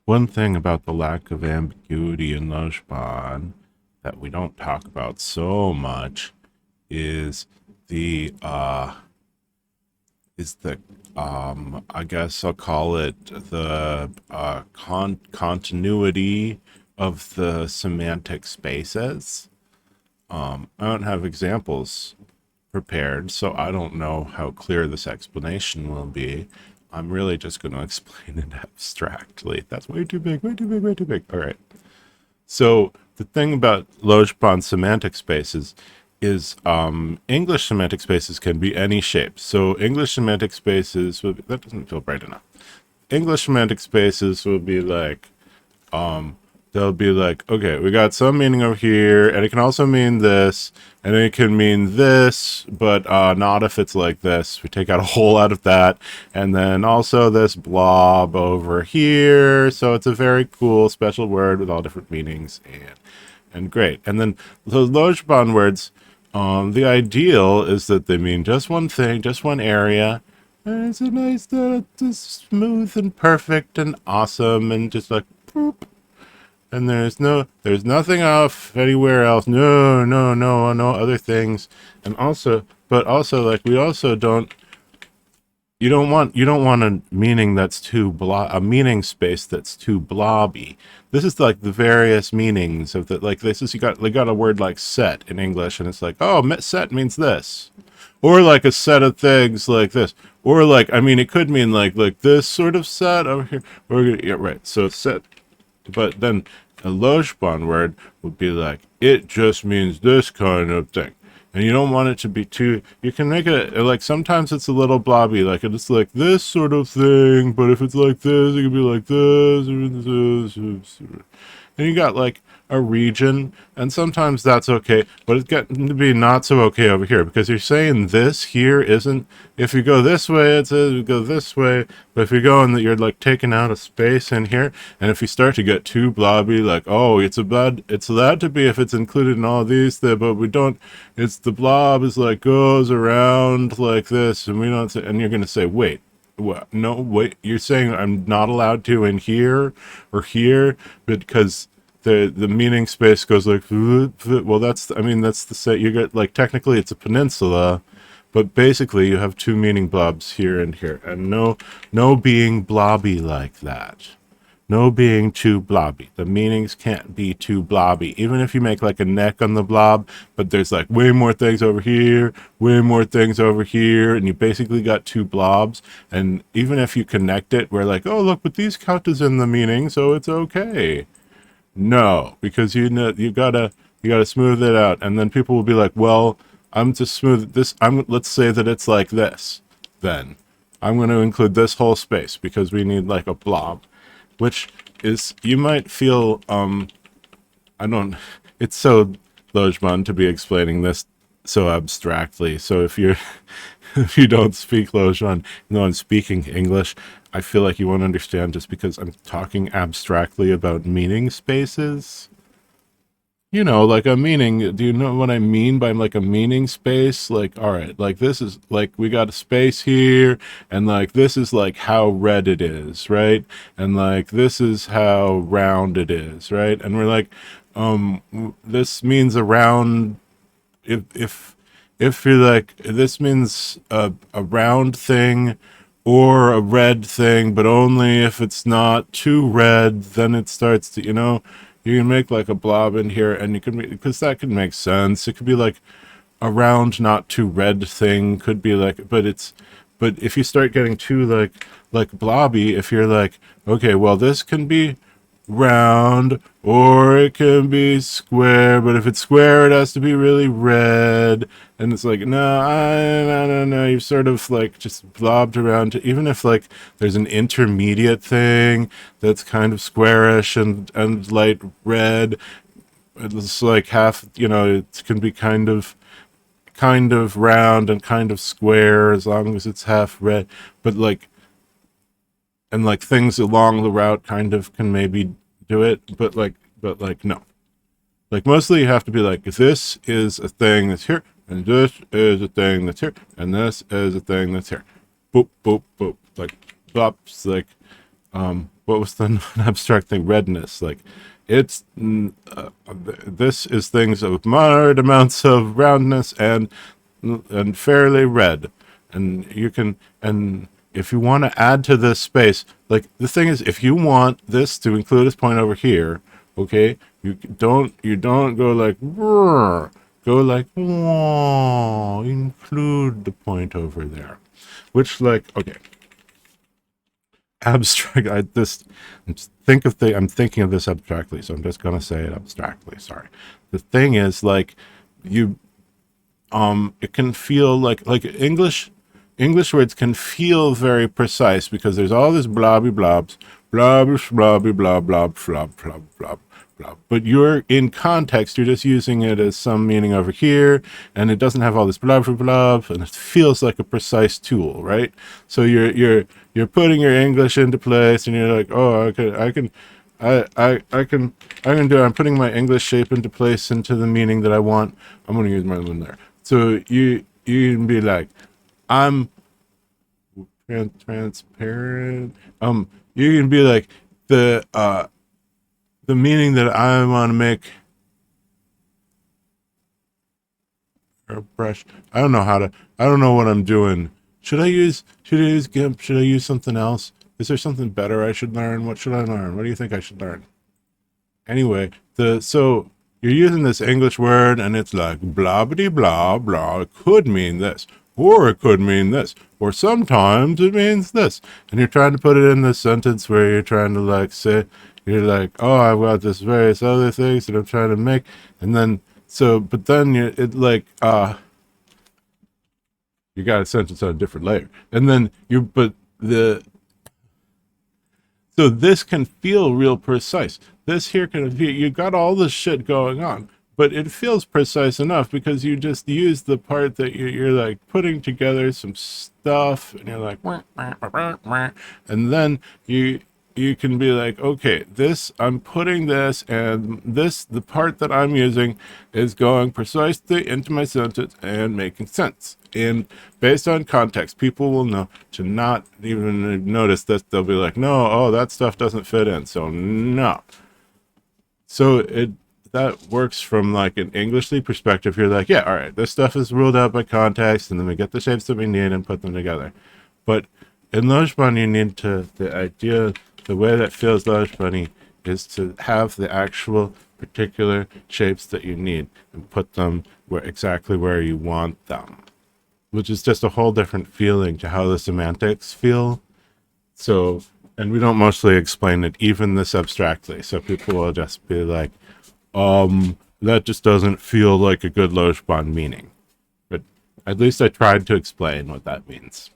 One thing about the lack of ambiguity in Lojban that we don't talk about so much is the I guess I'll call it the continuity of the semantic spaces. I don't have examples prepared, so I don't know how clear this explanation will be. I'm really just going to explain it abstractly. That's way too big, way too big, way too big. All right. So the thing about Lojban semantic spaces is English semantic spaces can be any shape. So English semantic spaces would be, that doesn't feel bright enough. English semantic spaces will be like they'll be like, okay, we got some meaning over here, and it can also mean this, and it can mean this, but not if it's like this. We take out a whole out of that, and then also this blob over here. So it's a very cool special word with all different meanings, and great. And then the Lojban words, the ideal is that they mean just one thing, just one area. And it's a nice, just smooth and perfect and awesome, and just like boop, and there's nothing off anywhere else. No other things. And also, but also, like, we also don't, you don't want a meaning that's too a meaning space that's too blobby. This is like the various meanings of the, like, this is, you got a word like set in English, and it's like, oh, set means this, or like a set of things like this, or like, I mean, it could mean like this sort of set over here. Yeah, right. So set, but then a Lojban word would be like, it just means this kind of thing. And you don't want it to be too, you can make it, like, sometimes it's a little blobby, like it's like this sort of thing, but if it's like this, it could be like this, or this. And you got like a region, and sometimes that's okay, but it's getting to be not so okay over here, because you're saying this here isn't, if you go this way, it says you go this way, but if you go in that, you're like taking out a space in here, and if you start to get too blobby, like, oh, it's allowed to be if it's included in all these things, but we don't, it's the blob is like goes around like this, and we don't say, and you're going to say, wait, what? No, wait, you're saying I'm not allowed to in here or here because the meaning space goes like, well, that's, I mean, that's the set you get, like, technically it's a peninsula, but basically you have two meaning blobs here and here, and no being blobby like that. No being too blobby. The meanings can't be too blobby. Even if you make like a neck on the blob, but there's like way more things over here, way more things over here, and you basically got two blobs. And even if you connect it, we're like, oh, look, but these count as in the meaning, so it's okay. No, because you gotta smooth it out, and then people will be like, well, I'm to smooth this. Let's say that it's like this. Then I'm going to include this whole space because we need like a blob, which is, you might feel, I don't, it's so Lojban to be explaining this so abstractly. So if you're, if you don't speak Lojban, no, I'm speaking English, I feel like you won't understand just because I'm talking abstractly about meaning spaces. You know, like a meaning, do you know what I mean by like a meaning space? Like, all right, like this is like we got a space here, and like this is like how red it is, right? And like this is how round it is, right? And we're like, this means a round, if if you're like, this means a round thing or a red thing, but only if it's not too red, then it starts to, you can make like a blob in here, and you can, because that could make sense. It could be like a round, not too red thing, could be like, but if you start getting too like blobby, if you're like, okay, well, this can be round or it can be square, but if it's square, it has to be really red. And it's like, no, you've sort of like just blobbed around to, even if like there's an intermediate thing that's kind of squarish and light red, it's like half, it can be kind of round and kind of square as long as it's half red. But like, and like things along the route kind of can maybe do it, but like no, like mostly you have to be like, this is a thing that's here, and this is a thing that's here, and this is a thing that's here, boop boop boop, like bops, like what was the non-abstract thing? Redness. Like, it's this is things of moderate amounts of roundness and fairly red, and you can, and if you want to add to this space, like the thing is, if you want this to include this point over here, okay, you don't go like "Brr," go like "Whoa," include the point over there, which like okay, abstract. I'm thinking of this abstractly, so I'm just gonna say it abstractly. Sorry. The thing is, like, you it can feel like English words can feel very precise because there's all this blobby blobs, blobby blobby blob blob blob blob blob blob. But you're in context, you're just using it as some meaning over here, and it doesn't have all this blob blob, and it feels like a precise tool, right? So you're putting your English into place, and you're like, oh, I can do it. I'm putting my English shape into place into the meaning that I want. I'm going to use my one there. So you can be like, I'm transparent. You can be like the meaning that I want to make a brush. I don't know how to. I don't know what I'm doing. Should I use GIMP? Should I use something else? Is there something better I should learn? What should I learn? What do you think I should learn? Anyway, so you're using this English word and it's like blah blah blah blah. It could mean this, or it could mean this, or sometimes it means this. And you're trying to put it in this sentence where you're trying to like say, you're like, oh, I've got this various other things that I'm trying to make, and then but then you got a sentence on a different layer, and then so this can feel real precise. This here can feel, you got all this shit going on, but it feels precise enough because you just use the part that you're like putting together some stuff, and you're like, "Wah, wah, wah, wah," and then you can be like, okay, this, I'm putting this, and this, the part that I'm using is going precisely into my sentence and making sense. And based on context, people will know to not even notice this. They'll be like, no, oh, that stuff doesn't fit in. So no. So that works from like an Englishly perspective. You're like, yeah, all right, this stuff is ruled out by context, and then we get the shapes that we need and put them together. But in Lojban, you need the way that feels Lojbani is to have the actual particular shapes that you need and put them exactly where you want them, which is just a whole different feeling to how the semantics feel. So, and we don't mostly explain it even this abstractly. So people will just be like, that just doesn't feel like a good Lojban meaning. But at least I tried to explain what that means.